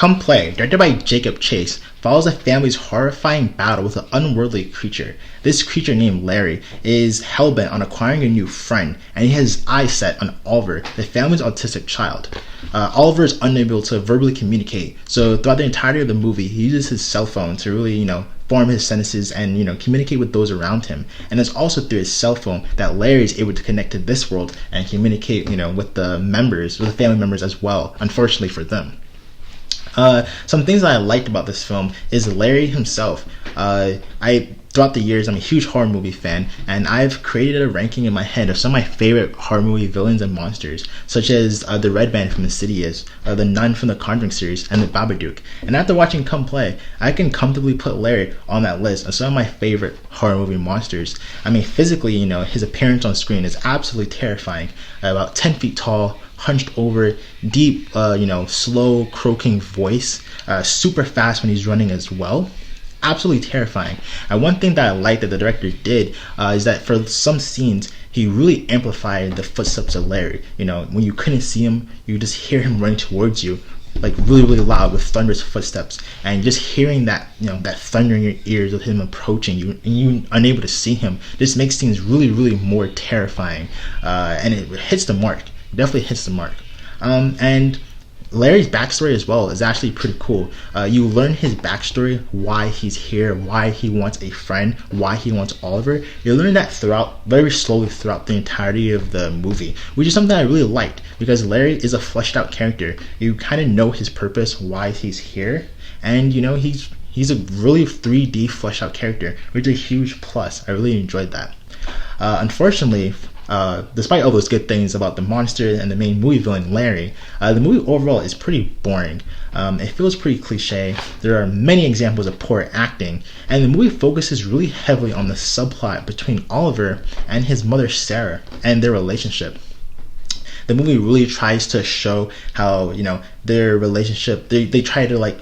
Come Play, directed by Jacob Chase, follows a family's horrifying battle with an unworldly creature. This creature named Larry is hellbent on acquiring a new friend, and he has his eyes set on Oliver, the family's autistic child. Oliver is unable to verbally communicate, so throughout the entirety of the movie, he uses his cell phone to really, form his sentences and, communicate with those around him. And it's also through his cell phone that Larry is able to connect to this world and communicate, with the family members as well, unfortunately for them. Some things that I liked about this film is Larry himself. Throughout the years, I'm a huge horror movie fan, and I've created a ranking in my head of some of my favorite horror movie villains and monsters, such as the Red Man from Insidious, the Nun from the Conjuring series, and the Babadook. And after watching Come Play, I can comfortably put Larry on that list of some of my favorite horror movie monsters. I mean, physically, his appearance on screen is absolutely terrifying. About 10 feet tall, hunched over, deep, slow, croaking voice, super fast when he's running as well. Absolutely terrifying. And one thing that I like that the director did is that for some scenes, he really amplified the footsteps of Larry. When you couldn't see him, you just hear him running towards you, like really, really loud with thunderous footsteps. And just hearing that, that thunder in your ears of him approaching you, and you unable to see him, just makes things really, really more terrifying. And it hits the mark. It definitely hits the mark. And Larry's backstory as well is actually pretty cool. You learn his backstory, why he's here, why he wants a friend, why he wants Oliver. You learn that very slowly throughout the entirety of the movie, which is something I really liked because Larry is a fleshed out character. You kind of know his purpose, why he's here, and he's a really 3D fleshed out character, which is a huge plus. I really enjoyed that. Unfortunately, despite all those good things about the monster and the main movie villain Larry, the movie overall is pretty boring. It feels pretty cliche. There are many examples of poor acting, and the movie focuses really heavily on the subplot between Oliver and his mother Sarah and their relationship. The movie really tries to show how their relationship. They try to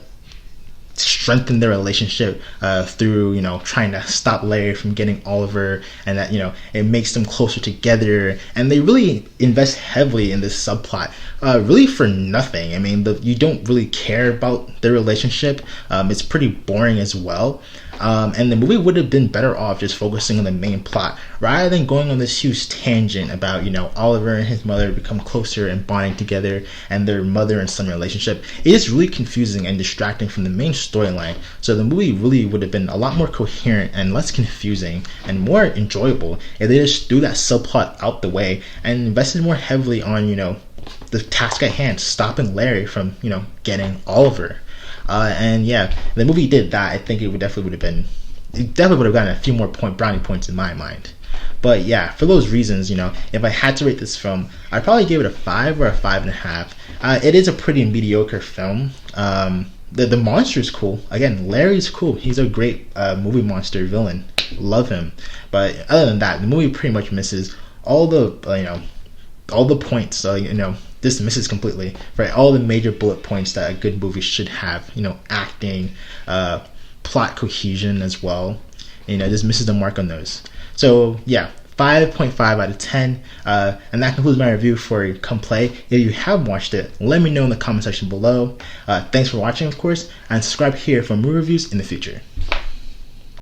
strengthen their relationship through trying to stop Larry from getting Oliver, and that it makes them closer together, and they really invest heavily in this subplot really for nothing. I mean, you don't really care about their relationship. It's pretty boring as well. And the movie would have been better off just focusing on the main plot rather than going on this huge tangent about Oliver and his mother become closer and bonding together and their mother and son relationship. It is really confusing and distracting from the main storyline, so the movie really would have been a lot more coherent and less confusing and more enjoyable if they just threw that subplot out the way and invested more heavily on the task at hand, stopping Larry from getting Oliver. And yeah, the movie did that. I think it definitely would have gotten a few more brownie points in my mind. But yeah, for those reasons, if I had to rate this film, I'd probably give it a 5 or a 5.5. It is a pretty mediocre film. The monster is cool. Again, Larry's cool. He's a great movie monster villain. Love him. But other than that, the movie pretty much misses all the points. This misses completely, right? All the major bullet points that a good movie should have. Acting, plot cohesion as well. Just misses the mark on those. So yeah, 5.5 out of 10. And that concludes my review for Come Play. If you have watched it, let me know in the comment section below. Thanks for watching, of course, and subscribe here for more reviews in the future.